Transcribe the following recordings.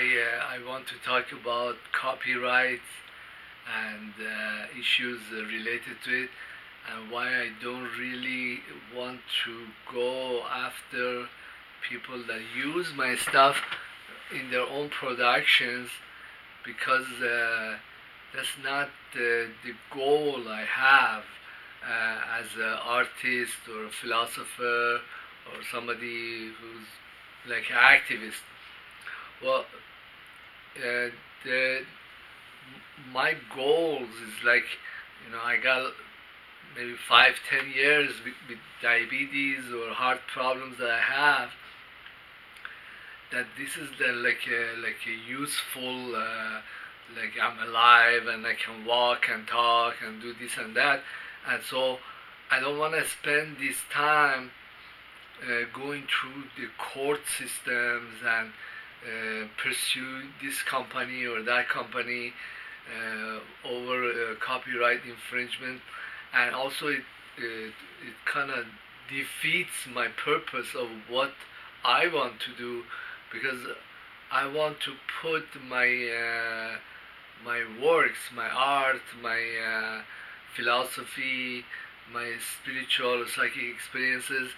I want to talk about copyright and issues related to it, and why I don't really want to go after people that use my stuff in their own productions, because that's not the goal I have as an artist or a philosopher or somebody who's like an activist. Well, uh, the my goals is like, I got maybe 5-10 years with diabetes or heart problems that I have, that this is the like a useful, like I'm alive and I can walk and talk and do this and that. And so I don't want to spend this time going through the court systems and pursue this company or that company over copyright infringement. And also it kind of defeats my purpose of what I want to do, because I want to put my works, my art, my philosophy, my spiritual or psychic experiences.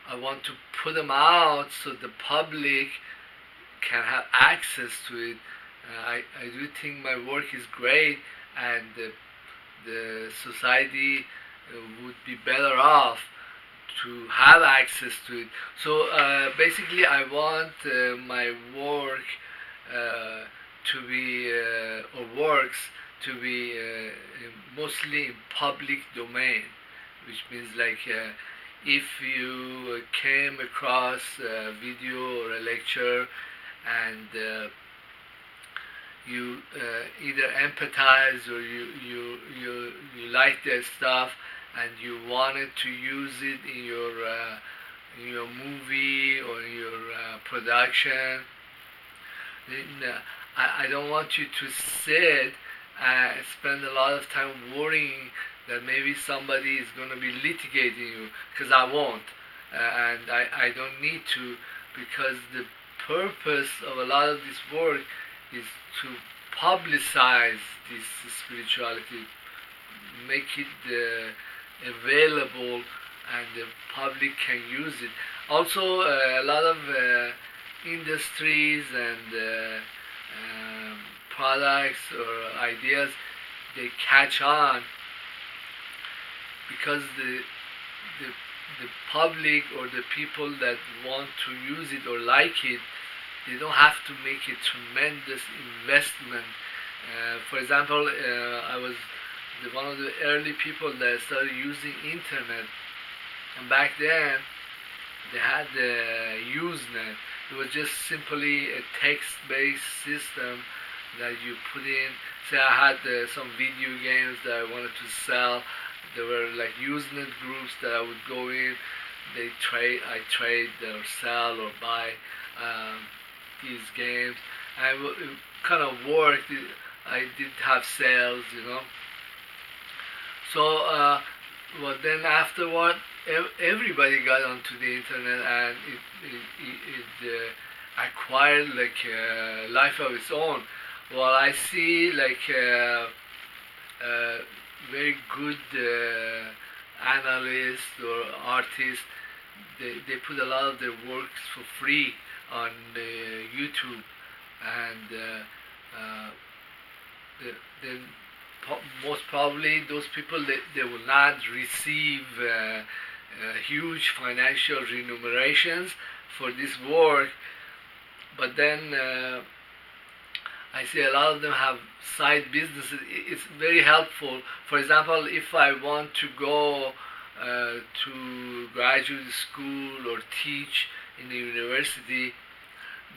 I want to put them out so the public can have access to it. I do think my work is great, and the society would be better off to have access to it. So basically, I want my work to be, or works to be mostly in public domain, which means like if you came across a video or a lecture and you either empathize or you like their stuff and you wanted to use it in your movie or your production, then I don't want you to sit and spend a lot of time worrying that maybe somebody is going to be litigating you, because I won't, and I don't need to, because the purpose of a lot of this work is to publicize this spirituality, make it available, and the public can use it. Also, a lot of industries and products or ideas, they catch on because the public or the people that want to use it or like it, they don't have to make a tremendous investment. For example, I was one of the early people that started using internet, and back then they had the Usenet. It was just simply a text-based system that you put in. Say I had some video games that I wanted to sell. There were like Usenet groups that I would go in. I trade or sell or buy these games. And it kind of worked. I did have sales. So, well, then afterward, everybody got onto the internet, and it acquired like a life of its own. Well, I see like very good analysts or artists. They put a lot of their works for free on YouTube, and then most probably those people, they will not receive huge financial remunerations for this work, but then I see a lot of them have side businesses. It's very helpful. For example, if I want to go to graduate school or teach in the university,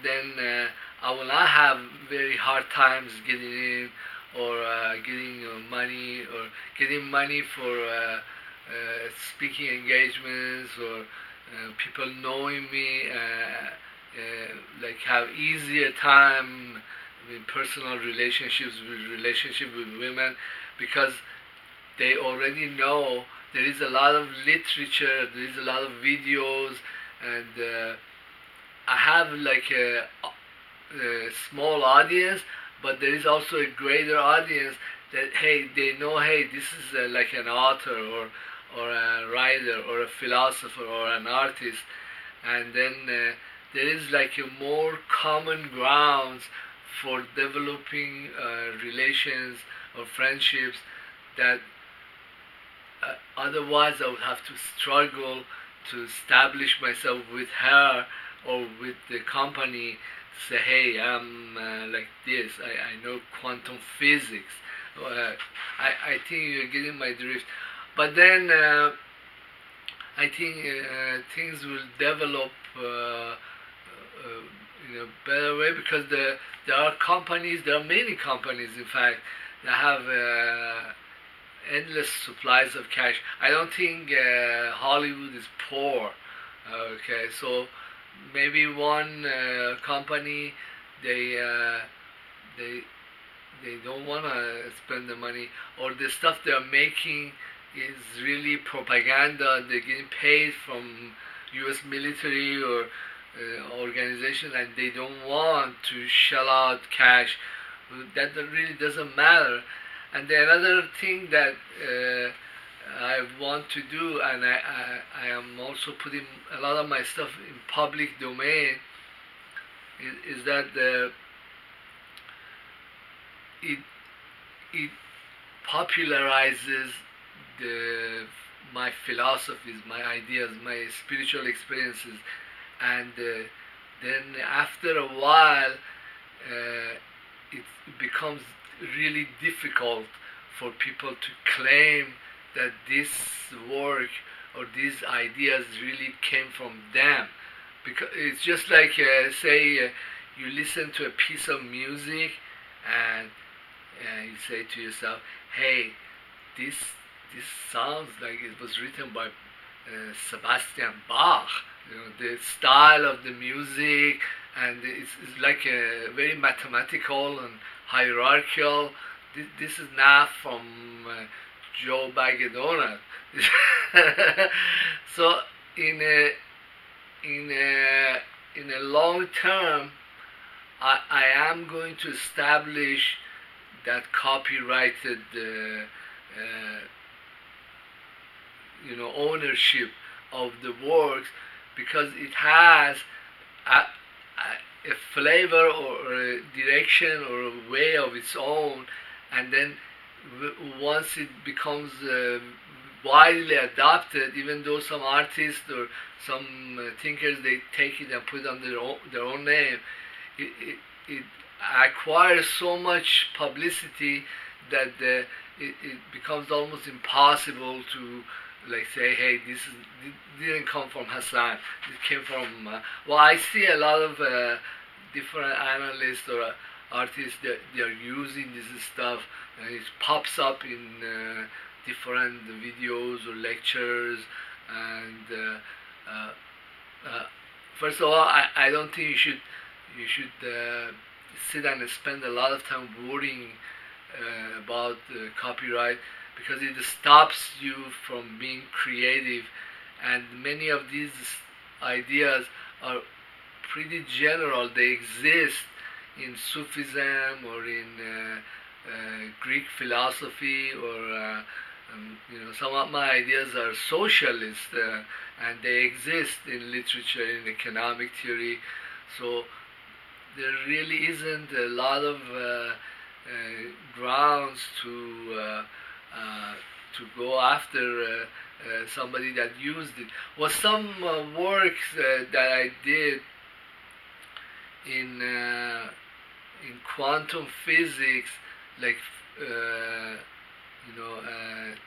then I will not have very hard times getting in, or getting money for speaking engagements, or people knowing me, like have easier time in personal relationships with women, because they already know there is a lot of literature, there is a lot of videos, and I have like small audience, but there is also a greater audience that, hey, they know, hey, this is like an author or a writer or a philosopher or an artist, and then there is like a more common grounds for developing relations or friendships that otherwise I would have to struggle to establish myself with her or with the company. Say, hey, I'm like this. I know quantum physics. I think you're getting my drift. But then I think things will develop in a better way, because there are companies, there are many companies, in fact, that have endless supplies of cash. I don't think Hollywood is poor. Okay, so maybe one company, they they they don't want to spend the money, or the stuff they're making is really propaganda. They're getting paid from U.S. military or organization, and they don't want to shell out cash. That really doesn't matter. And the another thing that I want to do, and I am also putting a lot of my stuff in public domain, is that it popularizes my philosophies, my ideas, my spiritual experiences, and then after a while it becomes really difficult for people to claim that this work or these ideas really came from them, because it's just like say you listen to a piece of music and you say to yourself, hey, this sounds like it was written by Sebastian Bach. You know, the style of the music, and it's like a very mathematical and hierarchical. This is not from Joe Bag of Donut. So in a long term, I am going to establish that copyrighted ownership of the works, because it has a flavor or a direction or a way of its own, and then once it becomes widely adopted, even though some artists or some thinkers, they take it and put it under their own name, it acquires so much publicity that it becomes almost impossible to like say, hey, this didn't come from Hassan. It came from. Well, I see a lot of different analysts or artists that they are using this stuff, and it pops up in different videos or lectures. And first of all, I don't think you should sit and spend a lot of time worrying about copyright, because it stops you from being creative, and many of these ideas are pretty general. They exist in Sufism or in Greek philosophy, or some of my ideas are socialist, and they exist in literature, in economic theory. So there really isn't a lot of grounds to go after somebody that used it. Well, some works that I did in quantum physics, like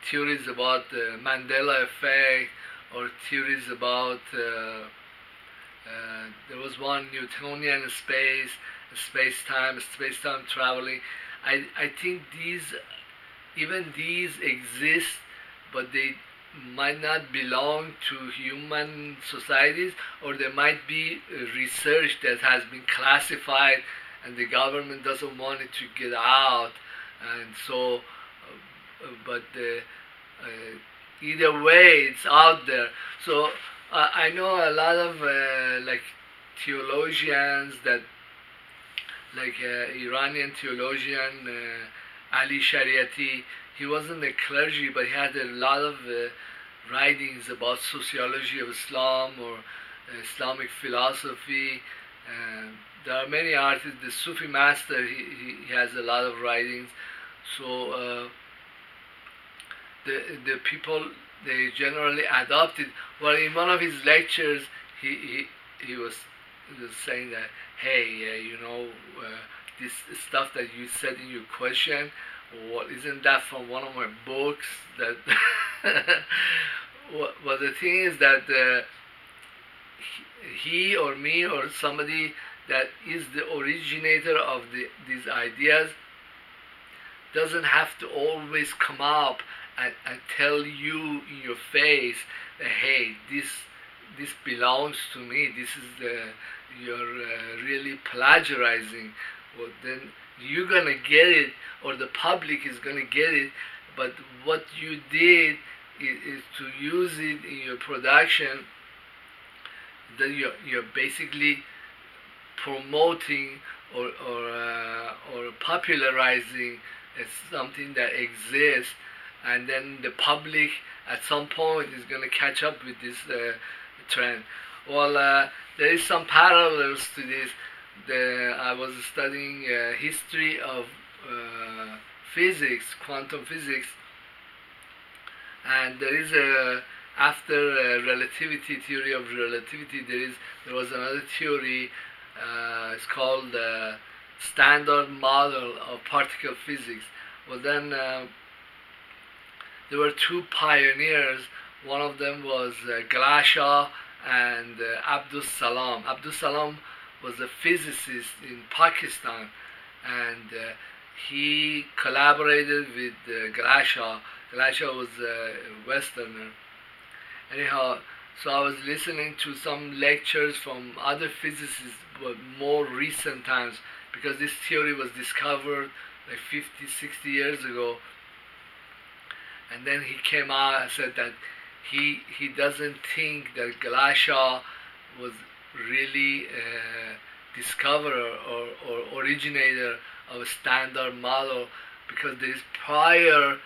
theories about the Mandela effect, or theories about there was one Newtonian space-time traveling. I think even these exist, but they might not belong to human societies, or there might be research that has been classified and the government doesn't want it to get out, and so but either way it's out there. So I know a lot of like theologians that like Iranian theologian Ali Shariati. He wasn't a clergy, but he had a lot of writings about sociology of Islam or Islamic philosophy. There are many artists. The Sufi master, he has a lot of writings. So the people, they generally adopted. Well, in one of his lectures, he was saying that, hey, this stuff that you said in your question, well, isn't that from one of my books? That well, the thing is that he or me or somebody that is the originator of these ideas doesn't have to always come up and tell you in your face that, hey, this belongs to me. This is you're really plagiarizing. Well, then you're gonna get it, or the public is gonna get it. But what you did is to use it in your production. Then you're basically promoting or popularizing something that exists, and then the public at some point is going to catch up with this trend. Well, there is some parallels to this. I was studying history of physics, quantum physics, and there is after relativity, theory of relativity, there was another theory. It's called standard model of particle physics. Well, then there were two pioneers. One of them was Glasha and Abdus Salam. Abdus Salam was a physicist in Pakistan, and he collaborated with Glasha. Glasha was a Westerner. Anyhow, so I was listening to some lectures from other physicists, but more recent times, because this theory was discovered like 50, 60 years ago. And then he came out and said that he doesn't think that Glasha was really discoverer or originator of a standard model, because there is prior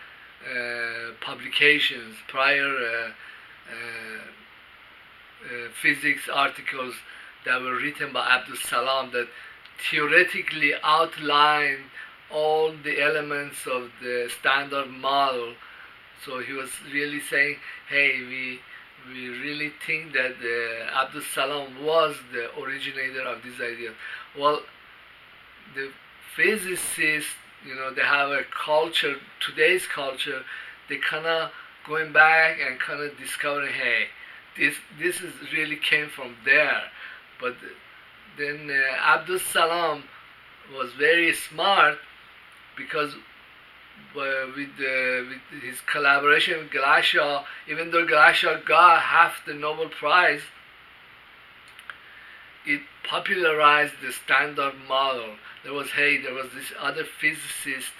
publications, prior physics articles that were written by Abdus Salam that theoretically outline all the elements of the standard model. So he was really saying, hey, we really think that Abdus Salam was the originator of these ideas. Well, the physicists, they have a culture, today's culture, they kind of going back and kind of discovering, hey, this is really came from there. But then Abdus Salam was very smart, because with his collaboration with Glasha, even though Glasha got half the Nobel Prize, it popularized the standard model. There was this other physicist,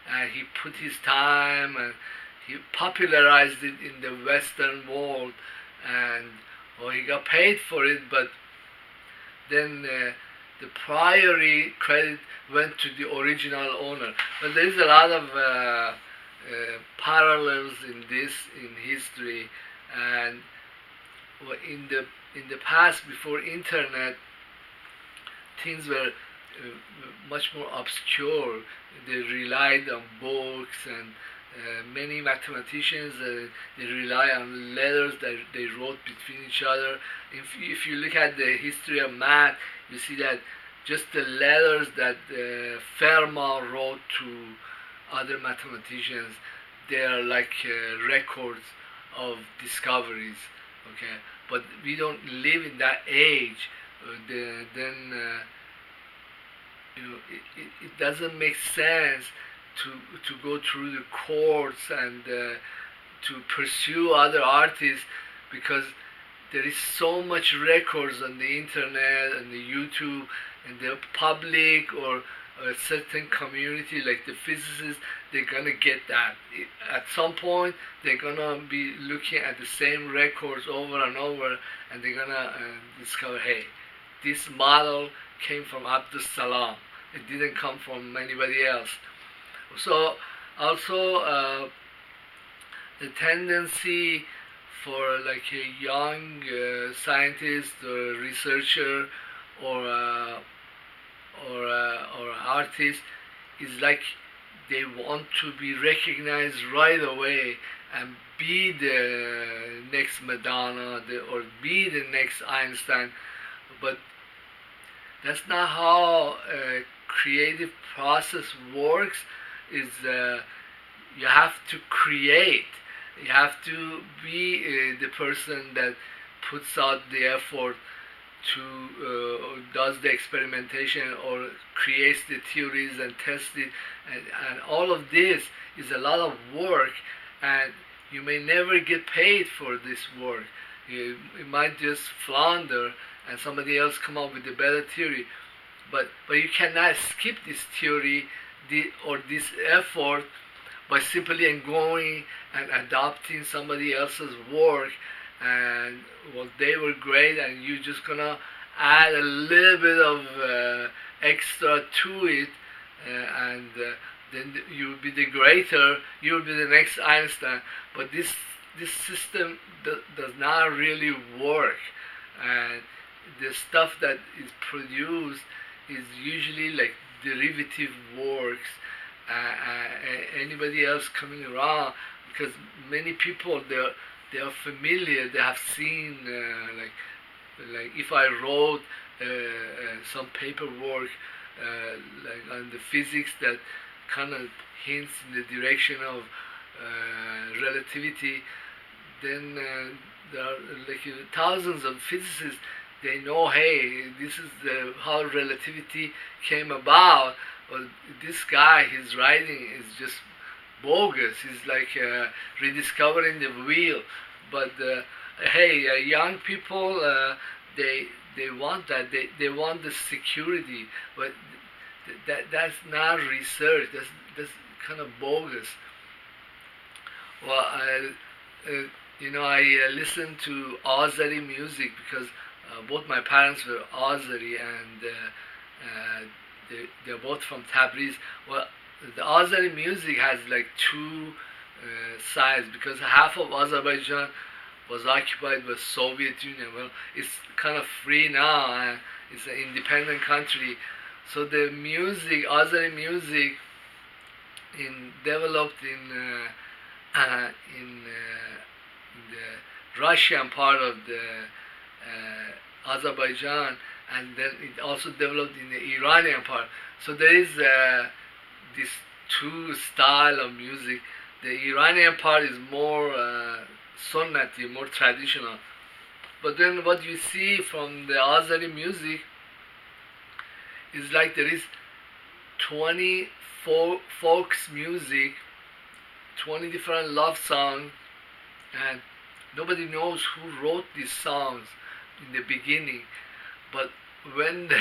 and he put his time and he popularized it in the Western world, and he got paid for it, but then the priority credit went to the original owner. But there is a lot of parallels in history, and in the past, before internet, things were much more obscure. They relied on books, and many mathematicians they rely on letters that they wrote between each other. If you look at the history of math, you see that just the letters that Fermat wrote to other mathematicians, they are like records of discoveries. Okay, but we don't live in that age. It doesn't make sense to go through the courts and to pursue other artists, because there is so much records on the internet and the YouTube, and the public or a certain community like the physicists, they're gonna get that. At some point, they're gonna be looking at the same records over and over, and they're gonna discover, hey, this model came from Abdus Salam. It didn't come from anybody else. So also the tendency for like a young scientist or researcher or or artist is like they want to be recognized right away and be the next Madonna or be the next Einstein, but that's not how a creative process works. Is you have to create. You have to be the person that puts out the effort to does the experimentation or creates the theories and tests it, and all of this is a lot of work, and you may never get paid for this work. You might just flounder and somebody else come up with a better theory, but you cannot skip this theory or this effort by simply going and adopting somebody else's work, and well, they were great and you're just gonna add a little bit of extra to it, and then you'll be the greater, you'll be the next Einstein. But this system does not really work, and the stuff that is produced is usually like derivative works. Anybody else coming around, because many people they are familiar, they have seen like if I wrote some paperwork like on the physics that kind of hints in the direction of relativity, then there are like thousands of physicists. They know, hey, this is how relativity came about. Well, this guy, his writing is just bogus. He's like rediscovering the wheel. But hey, young people, they want that. They want the security. But that's not research. That's kind of bogus. Well, I listen to Azeri music because both my parents were Azeri, and they're both from Tabriz. Well, the Azeri music has like two sides, because half of Azerbaijan was occupied by Soviet Union. Well, it's kind of free now, and it's an independent country. So the music, Azeri music, developed in the Russian part of the Azerbaijan, and then it also developed in the Iranian part. So there is this two style of music. The Iranian part is more sunnati, more traditional. But then what you see from the Azeri music is like there is 20 folks music, 20 different love songs, and nobody knows who wrote these songs in the beginning. But when the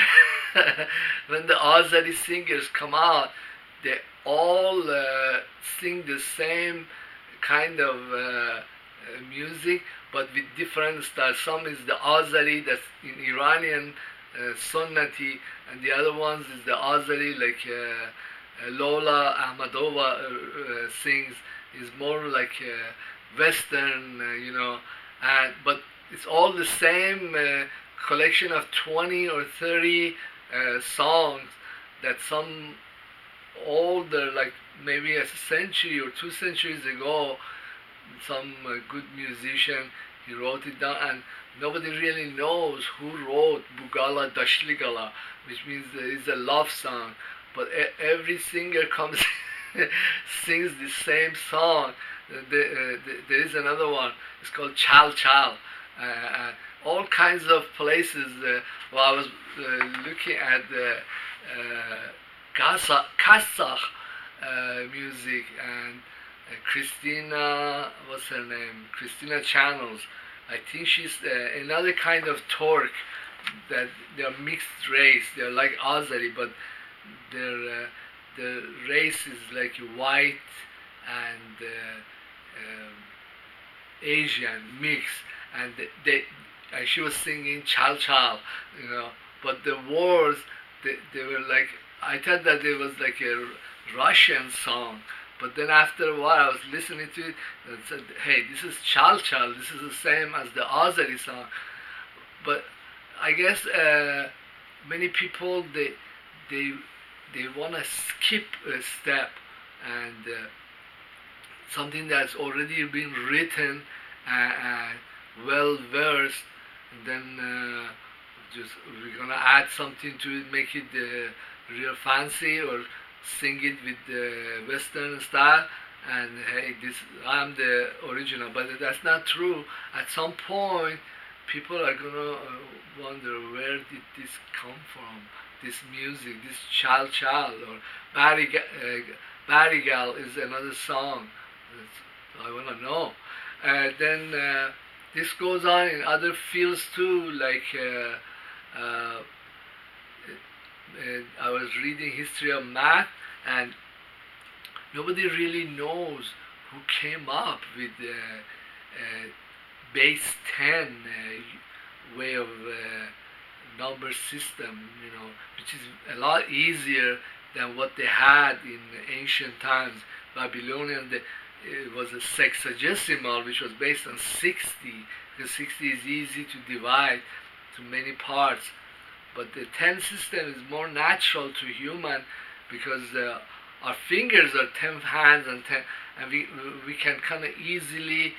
when the Azeri singers come out, they all sing the same kind of music, but with different styles. Some is the Azeri that's in Iranian Sunnati, and the other ones is the Azeri like Lola Ahmadova sings, is more like Western, but it's all the same collection of 20 or 30 songs that some older, like maybe a century or 2 centuries ago, some good musician, he wrote it down, and nobody really knows who wrote Bugala Dashligala, which means it's a love song. But every singer comes sings the same song. There is another one. It's called Chal Chal. All kinds of places. Well, I was looking at the Kazakh music, and Christina, what's her name? Christina Channels. I think she's another kind of Turk, that they're mixed race. They're like Azeri, but their race is like white and Asian mix, and she was singing Chal Chal, but the words they were like I thought that it was like a Russian song, but then after a while I was listening to it and said, hey, this is Chal Chal, this is the same as the Azeri song. But I guess many people, they want to skip a step, and something that's already been written and well versed, and then just we're gonna add something to it, make it real fancy, or sing it with the Western style. And hey, this I'm the original, but that's not true. At some point, people are gonna wonder, where did this come from? This music, this Chal Chal, or Barigal is another song. I wanna know. Then this goes on in other fields too, like I was reading history of math, and nobody really knows who came up with the base 10 way of number system, which is a lot easier than what they had in ancient times. Babylonian, it was a sexagesimal, which was based on 60, because 60 is easy to divide to many parts. But the 10 system is more natural to human, because our fingers are 10 hands and 10, and we can kind of easily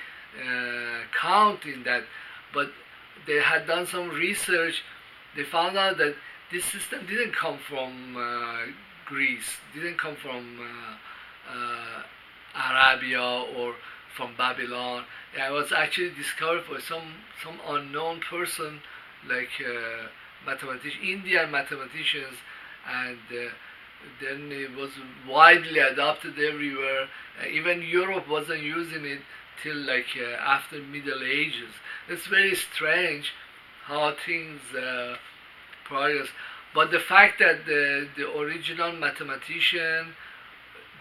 count in that. But they had done some research. They found out that this system didn't come from Greece, didn't come from Arabia or from Babylon. It was actually discovered by some unknown person, like Indian mathematicians, and then it was widely adopted everywhere. Even Europe wasn't using it till like after Middle Ages. It's very strange how things progress. But the fact that the original mathematician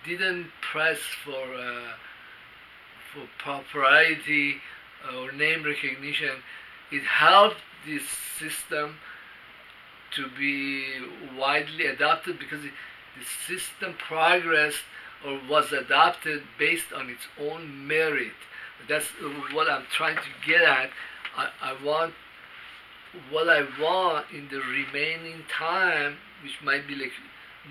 didn't press for propriety or name recognition, it helped this system to be widely adopted, because the system progressed or was adopted based on its own merit. That's what I'm trying to get at. I want what I want in the remaining time, which might be like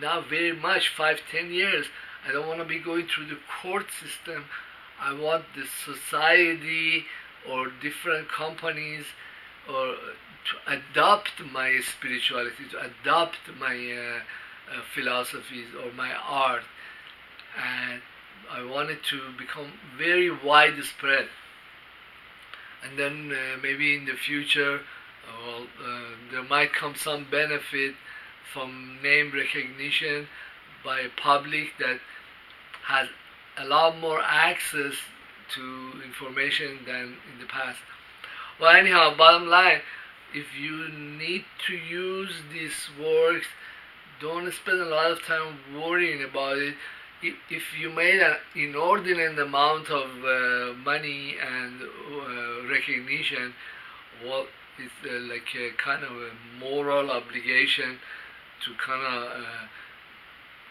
now very much 5-10 years. I don't want to be going through the court system. I want the society or different companies or to adopt my spirituality, to adopt my philosophies or my art, and I want it to become very widespread. And then maybe in the future, there might come some benefit from name recognition by a public that has a lot more access to information than in the past. Well, anyhow, bottom line, if you need to use these works, don't spend a lot of time worrying about it. If you made an inordinate amount of money and recognition, well, it's like a kind of a moral obligation to kind of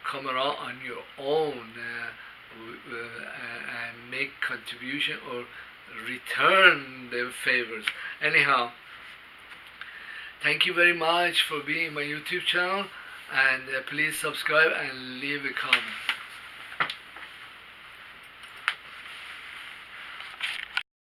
come around on your own and make contribution or return the favors. Anyhow, thank you very much for being in my YouTube channel, and please subscribe and leave a comment.